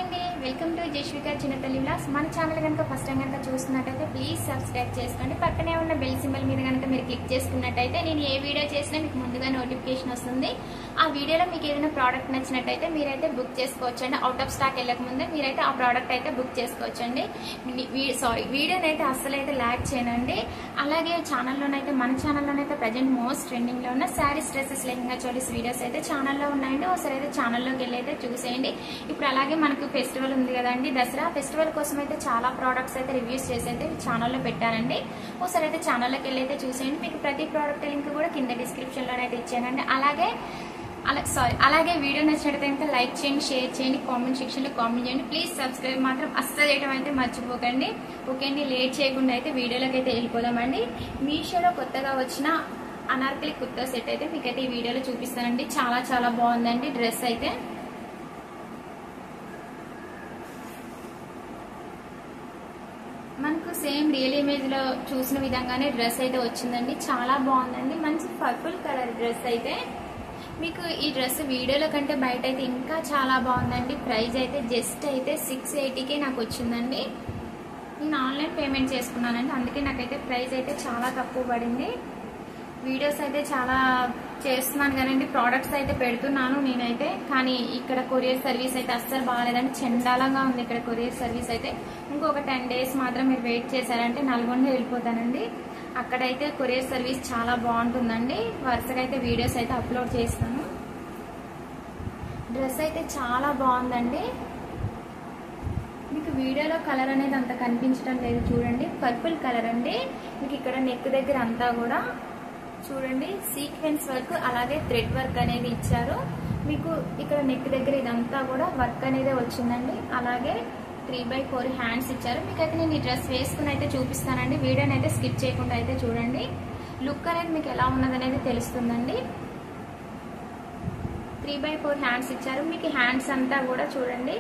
అండి, welcome to Jashvika చిన్నతల్లి vlogs. మన channel కనుక ఫస్ట్ టైం కనుక చూస్తున్నట్టయితే ప్లీజ్ సబ్స్క్రైబ్ చేసుకోండి. పక్కనే ఉన్న బెల్ సింబల్ మీద కనుక మీరు క్లిక్ చేసుకున్నట్టయితే నేను ఏ వీడియో చేసినా మీకు ముందుగా నోటిఫికేషన్ వస్తుంది. ఆ వీడియోలో మీకు ఏదైనా ప్రోడక్ట్ నచ్చినట్టయితే మీరైతే బుక్ చేసుకోవచ్చండి. అవుట్ ఆఫ్ స్టాక్ వెళ్ళక ముందే మీరైతే ఆ ప్రోడక్ట్ అయితే బుక్ చేసుకోవచ్చండి. వీడియోని అయితే అస్సలు అయితే ల్యాక్ చేయనండి. అలాగే ఛానల్లోనైతే మన ఛానల్లోనైతే ప్రజెంట్ మోస్ట్ ట్రెండింగ్ లో ఉన్న శారీస్, డ్రెస్సెస్, లెహంగా చోలీస్ వీడియోస్ అయితే ఛానల్లో ఉన్నాయండి. ఒకసారి అయితే ఛానల్లోకి వెళ్ళి అయితే చూసేయండి. ఇప్పుడు అలాగే మనకు ఫెస్టివల్ ఉంది కదండి, దసరా ఫెస్టివల్ కోసం అయితే చాలా ప్రోడక్ట్స్ అయితే రివ్యూస్ చేసి అయితే ఛానల్లో పెట్టానండి. ఒకసారి అయితే ఛానల్లోకి వెళ్ళి అయితే చూసేయండి. మీకు ప్రతి ప్రోడక్ట్ లింక్ కూడా కింద డిస్క్రిప్షన్ లో అయితే ఇచ్చానండి. అలాగే వీడియో నచ్చినట్లయితే కనుక లైక్ చేయండి, షేర్ చేయండి, కామెంట్ సెక్షన్ లో కామెంట్ చేయండి. ప్లీజ్ సబ్స్క్రైబ్ మాత్రం అస్సలు చేయడం అయితే మర్చిపోకండి. ఓకే అండి, లేట్ చేయకుండా అయితే వీడియోలోకి అయితే వెళ్ళిపోదామండి. మీషోలో కొత్తగా వచ్చిన అనార్కలి కుర్తా సెట్ అయితే మీకైతే ఈ వీడియోలో చూపిస్తానండి. చాలా చాలా బాగుందండి డ్రెస్ అయితే. మనకు సేమ్ రియల్ ఇమేజ్ లో చూసిన విధంగానే డ్రెస్ అయితే వచ్చిందండి. చాలా బాగుందండి. మంచి పర్పుల్ కలర్ డ్రెస్ అయితే. మీకు ఈ డ్రెస్ వీడియోలో కంటే బయట అయితే ఇంకా చాలా బాగుందండి. ప్రైస్ అయితే జస్ట్ అయితే 680కే నాకు వచ్చిందండి. నేను ఆన్లైన్ పేమెంట్ చేసుకున్నానండి, అందుకే నాకైతే ప్రైస్ అయితే చాలా తక్కువ పడింది. వీడియోస్ అయితే చాలా చేస్తున్నాను కదండి, ప్రోడక్ట్స్ అయితే పెడుతున్నాను నేనైతే. కానీ ఇక్కడ కొరియర్ సర్వీస్ అయితే అస్సలు బాగాలేదండి, చండాలంగా ఉంది ఇక్కడ కొరియర్ సర్వీస్ అయితే. ఇంకొక 10 days మాత్రం మీరు వెయిట్ చేశారంటే నల్గొండ వెళ్ళిపోతానండి. అక్కడైతే కొరియర్ సర్వీస్ చాలా బాగుంటుందండి. వరుసగా అయితే వీడియోస్ అయితే అప్లోడ్ చేస్తాను. డ్రెస్ అయితే చాలా బాగుందండి. మీకు వీడియోలో కలర్ అనేది అంత కనిపించడం లేదు, చూడండి పర్పుల్ కలర్ అండి. మీకు ఇక్కడ నెక్ దగ్గర అంతా కూడా చూడండి సీక్వెన్స్ వర్క్, అలాగే థ్రెడ్ వర్క్ అనేది ఇచ్చారు. మీకు ఇక్కడ నెక్ దగ్గర ఇదంతా కూడా వర్క్ అనేది వచ్చిందండి. అలాగే 3/4 హ్యాండ్స్ ఇచ్చారు. మీకైతే నేను ఈ డ్రెస్ వేసుకుని అయితే చూపిస్తానండి. వీడియోని అయితే స్కిప్ చేయకుండా అయితే చూడండి. లుక్ అనేది మీకు ఎలా ఉన్నది అనేది తెలుస్తుందండి. 3/4 హ్యాండ్స్ ఇచ్చారు. మీకు హ్యాండ్స్ అంతా కూడా చూడండి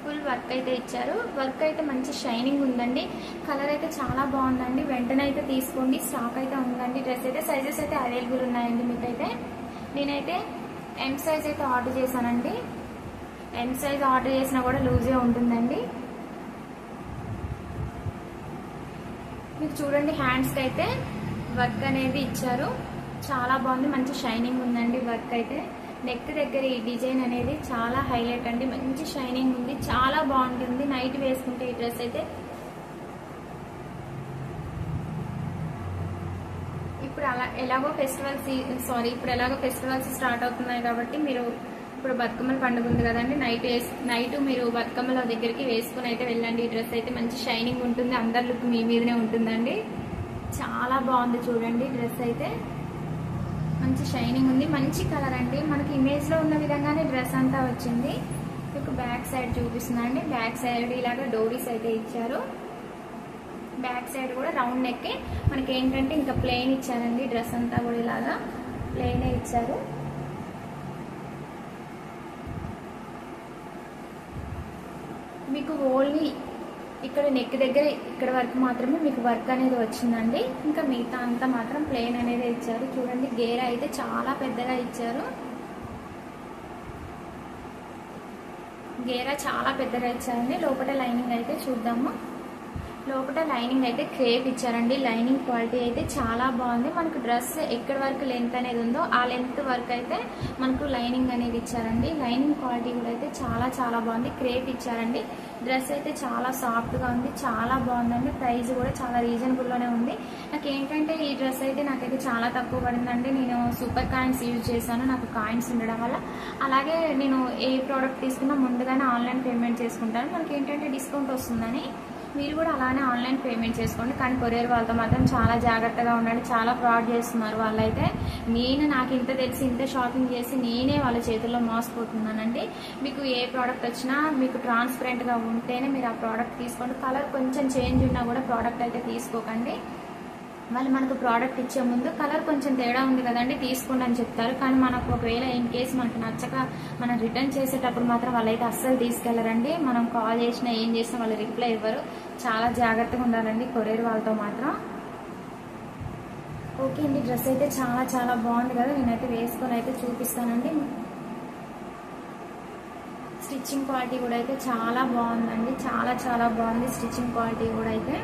ఫుల్ వర్క్ అయితే ఇచ్చారు. వర్క్ అయితే మంచి షైనింగ్ ఉందండి. కలర్ అయితే చాలా బాగుందండి. వెంటనే అయితే తీసుకోండి, స్టాక్ అయితే ఉందండి. డ్రెస్ అయితే సైజెస్ అయితే అవైలబుల్ ఉన్నాయండి. మీకైతే నేనైతే ఎం సైజ్ అయితే ఆర్డర్ చేశానండి. ఎం సైజ్ ఆర్డర్ చేసినా కూడా లూజే ఉంటుందండి. మీకు చూడండి హ్యాండ్స్కి అయితే వర్క్ అనేది ఇచ్చారు. చాలా బాగుంది, మంచి షైనింగ్ ఉందండి వర్క్ అయితే. నెక్ దగ్గర ఈ డిజైన్ అనేది చాలా హైలైట్ అండి, మంచి షైనింగ్ ఉంది, చాలా బాగుంటుంది. నైట్ వేసుకుంటే ఈ డ్రెస్ అయితే. ఇప్పుడు ఎలాగో ఫెస్టివల్స్ స్టార్ట్ అవుతున్నాయి కాబట్టి మీరు ఇప్పుడు బతుకమ్మల పండుగ ఉంది కదండి, నైట్ మీరు బతుకమ్మల దగ్గరికి వేసుకుని అయితే వెళ్ళండి. ఈ డ్రెస్ అయితే మంచి షైనింగ్ ఉంటుంది, అందరి లుక్ మీ మీదనే ఉంటుందండి. చాలా బాగుంది చూడండి డ్రెస్ అయితే. మంచి షైనింగ్ ఉంది, మంచి కలర్ అండి. మనకి ఇమేజ్ లో ఉన్న విధంగానే డ్రెస్ అంతా వచ్చింది. మీకు బ్యాక్ సైడ్ చూపిస్తుందండి. బ్యాక్ సైడ్ ఇలాగా డోరీస్ అయితే ఇచ్చారు. బ్యాక్ సైడ్ కూడా రౌండ్ నెక్. మనకి ఏంటంటే ఇంకా ప్లెయిన్ ఇచ్చారండి. డ్రెస్ అంతా కూడా ఇలాగా ప్లెయిన్ ఇచ్చారు. మీకు ఓన్లీ ఇక్కడ నెక్ దగ్గర ఇక్కడ వరకు మాత్రమే మీకు వర్క్ అనేది వచ్చిందండి. ఇంకా మిగతా అంతా మాత్రం ప్లెయిన్ అనేది ఇచ్చారు. చూడండి గేరా అయితే చాలా పెద్దగా ఇచ్చారు. గేరా చాలా పెద్దగా ఇచ్చారండి. లోపల లైనింగ్ అయితే చూద్దాము. లోపల లైనింగ్ అయితే క్రేప్ ఇచ్చారండి. లైనింగ్ క్వాలిటీ అయితే చాలా బాగుంది. మనకు డ్రెస్ ఎక్కడి వరకు లెంత్ అనేది ఉందో ఆ లెంత్ వరకు అయితే మనకు లైనింగ్ అనేది ఇచ్చారండి. లైనింగ్ క్వాలిటీ కూడా అయితే చాలా చాలా బాగుంది. క్రేప్ ఇచ్చారండి. డ్రెస్ అయితే చాలా సాఫ్ట్ గా ఉంది, చాలా బాగుందండి. ప్రైస్ కూడా చాలా రీజనబుల్ లోనే ఉంది. నాకు ఏంటంటే ఈ డ్రెస్ అయితే నాకైతే చాలా తక్కువ పడిందండి. నేను సూపర్ కాయిన్స్ యూజ్ చేశాను, నాకు కాయిన్స్ ఉండడం వల్ల. అలాగే నేను ఏ ప్రోడక్ట్ తీసుకున్నా ముందుగానే ఆన్లైన్ పేమెంట్ చేసుకుంటాను. మనకి ఏంటంటే డిస్కౌంట్ వస్తుందని. మీరు కూడా అలానే ఆన్లైన్ పేమెంట్ చేసుకోండి. కానీ కొరియర్ వాళ్ళతో మాత్రం చాలా జాగ్రత్తగా ఉండండి. చాలా ఫ్రాడ్ చేస్తున్నారు వాళ్ళైతే. నాకు ఇంత తెలిసి ఇంత షాపింగ్ చేసి నేనే వాళ్ళ చేతుల్లో మోసపోతున్నానండి. మీకు ఏ ప్రోడక్ట్ వచ్చినా మీకు ట్రాన్స్పరెంట్ గా ఉంటేనే మీరు ఆ ప్రోడక్ట్ తీసుకోండి. కలర్ కొంచెం చేంజ్ ఉన్నా కూడా ప్రోడక్ట్ అయితే తీసుకోకండి. వాళ్ళు మనకు ప్రోడక్ట్ ఇచ్చే ముందు కలర్ కొంచెం తేడా ఉంది కదండి తీసుకోండి అని చెప్తారు. కానీ మనకు ఒకవేళ ఇన్ కేసు మనకు నచ్చక మనం రిటర్న్ చేసేటప్పుడు మాత్రం వాళ్ళైతే అస్సలు తీసుకెళ్లరండి. మనం కాల్ చేసినా ఏం చేసినా వాళ్ళు రిప్లై ఇవ్వరు. చాలా జాగ్రత్తగా ఉండాలండి కొరియర్ వాళ్ళతో మాత్రం. ఓకే అండి, డ్రెస్ అయితే చాలా చాలా బాగుంది కదా. నేనైతే వేసుకొని అయితే చూపిస్తానండి. స్టిచ్చింగ్ క్వాలిటీ కూడా అయితే చాలా బాగుందండి, చాలా చాలా బాగుంది స్టిచ్చింగ్ క్వాలిటీ కూడా అయితే.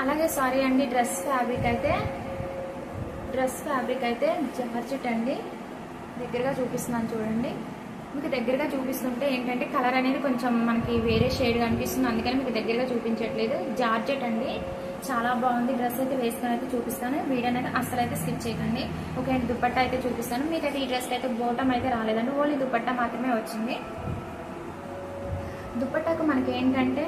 అలాగే సారీ అండి, డ్రెస్ ఫ్యాబ్రిక్ అయితే జార్జెట్ అండి. దగ్గరగా చూపిస్తున్నాను చూడండి. మీకు దగ్గరగా చూపిస్తుంటే ఏంటంటే కలర్ అనేది కొంచెం మనకి వేరే షేడ్ కనిపిస్తుంది, అందుకని మీకు దగ్గరగా చూపించట్లేదు. జార్జెట్ అండి, చాలా బాగుంది. డ్రెస్ అయితే వేసుకొని అయితే చూపిస్తాను, వీడియోని అయితే అస్సలు అయితే స్కిప్ చేయకండి. ఓకే అండి, దుపట్టా అయితే చూపిస్తాను. మీకైతే ఈ డ్రెస్కి అయితే బోటం అయితే రాలేదండి, ఓన్లీ దుపట్టా మాత్రమే వచ్చింది. దుపట్టాకు మనకి ఏంటంటే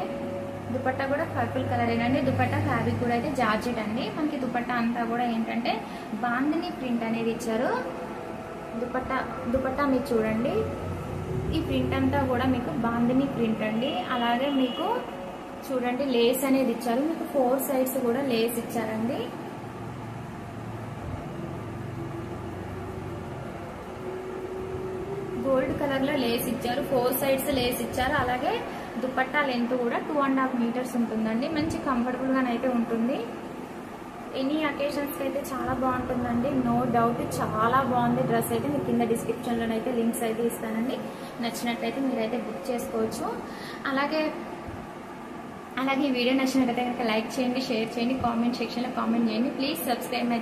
దుపట్టా కూడా పర్పుల్ కలర్ ఏనండి. దుపట్టా ఫ్యాబ్రిక్ కూడా అయితే జార్జెట్ అండి. మనకి దుపట్టా అంతా కూడా ఏంటంటే బాందిని ప్రింట్ అనేది ఇచ్చారు. దుపట్టా మీరు చూడండి, ఈ ప్రింట్ అంతా కూడా మీకు బాందిని ప్రింట్ అండి. అలాగే మీకు చూడండి లేస్ అనేది ఇచ్చారు, మీకు 4 సైడ్స్ కూడా లేస్ ఇచ్చారండి. గోల్డ్ కలర్ లో లేస్ ఇచ్చారు, 4 సైడ్స్ లేస్ ఇచ్చారు. అలాగే దుపట్టా లెంత్ కూడా 2.5 మీటర్స్ ఉంటుందండి. మంచి కంఫర్టబుల్ గానైతే ఉంటుంది. ఎనీ అకేషన్స్ కి అయితే చాలా బాగుంటుందండి, నో డౌట్. చాలా బాగుంది డ్రెస్ అయితే. మీకు కింద డిస్క్రిప్షన్ లోనైతే లింక్స్ అయితే ఇస్తానండి, నచ్చినట్లయితే మీరైతే బుక్ చేసుకోవచ్చు. అలాగే ఈ వీడియో నచ్చినట్లయితే కనుక లైక్ చేయండి, షేర్ చేయండి, కామెంట్ సెక్షన్ లో కామెంట్ చేయండి. Please subscribe my